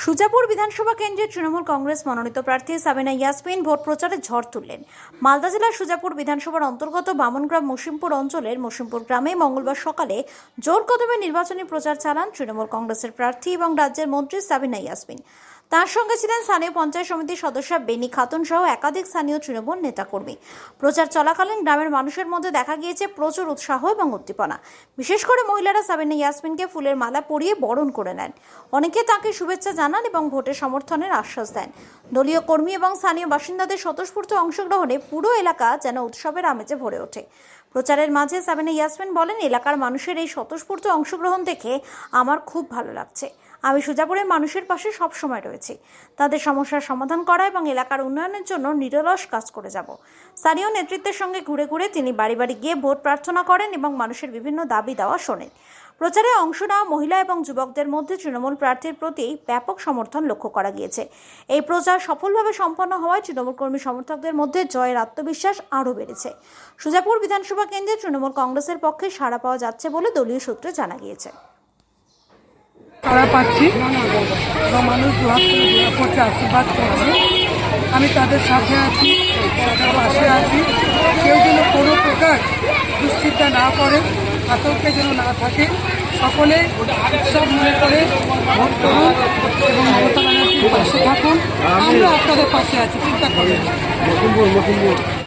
সুজাপুর বিধানসভা কেন্দ্রে তৃণমূল কংগ্রেস মনোনীত প্রার্থী সাবিনা ইয়াসমিন ভোট প্রচারে ঝড় তুললেন। মালদা জেলার সুজাপুর বিধানসভার অন্তর্গত বামনগ্রাম মসিমপুর অঞ্চলের মসিমপুর গ্রামে মঙ্গলবার সকালে জোর কদমে নির্বাচনী প্রচার চালান তৃণমূল কংগ্রেসের প্রার্থী এবং রাজ্যের মন্ত্রী সাবিনা ইয়াসমিন। তার সঙ্গে ছিলেন স্থানীয় পঞ্চায়েত সমিতির সদস্য বেনি খাতুন সহ একাধিক স্থানীয় তৃণমূল নেতাকর্মী। প্রচার চলাকালীন গ্রামের মানুষের মধ্যে দেখা গিয়েছে প্রচুর উৎসাহ এবং উদ্দীপনা। বিশেষ করে মহিলারা সাবিনা ইয়াসমিনকে ফুলের মালা পরিয়ে বরণ করে নেন। অনেকে তাকে শুভেচ্ছা জানান এবং ভোটে সমর্থনের আশ্বাস দেন। দলীয় কর্মী এবং স্থানীয় বাসিন্দাদের স্বতঃস্ফূর্ত অংশগ্রহণে পুরো এলাকা যেন উৎসবের আমেজে ভরে ওঠে। প্রচারের মাঝে সাবিনা ইয়াসমিন বলেন, এলাকার মানুষের এই স্বতঃস্ফূর্ত অংশগ্রহণ দেখে আমার খুব ভালো লাগছে। আমি সুজাপুরের মানুষের পাশে সবসময় রয়েছি। তাদের সমস্যার সমাধান করা এবং এলাকার উন্নয়নের জন্য নিরলস কাজ করে যাব। স্থানীয় নেতৃত্বের সঙ্গে ঘুরে ঘুরে তিনি বাড়ি বাড়ি গিয়ে ভোট প্রার্থনা করেন এবং মানুষের বিভিন্ন দাবি দেওয়া শোনেন। প্রচারে অংশ নেওয়া মহিলা এবং যুবকদের মধ্যে তৃণমূল প্রার্থীর প্রতি ব্যাপক সমর্থন লক্ষ্য করা গিয়েছে। এই প্রচার সফলভাবে সম্পন্ন হওয়ায় তৃণমূল কর্মী সমর্থকদের মধ্যে জয়ের আত্মবিশ্বাস আরও বেড়েছে। সুজাপুর বিধানসভা কেন্দ্রে তৃণমূল কংগ্রেসের পক্ষে সাড়া পাওয়া যাচ্ছে বলে দলীয় সূত্রে জানা গিয়েছে। সাড়া পাচ্ছি এবং মানুষ দুহাত করছে, আশীর্বাদ করছে। আমি তাদের সাথে আছি, তাদের পাশে আছি। কেউ যেন কোনো প্রকার দুশ্চিন্তা না করে, আতঙ্কে যেন না থাকে। সকলে উৎসব মনে করে ভোট করুন এবং মমতা ব্যানার্জির পাশে থাকুন। আমরা আপনাদের পাশে আছি, চিন্তা করুন।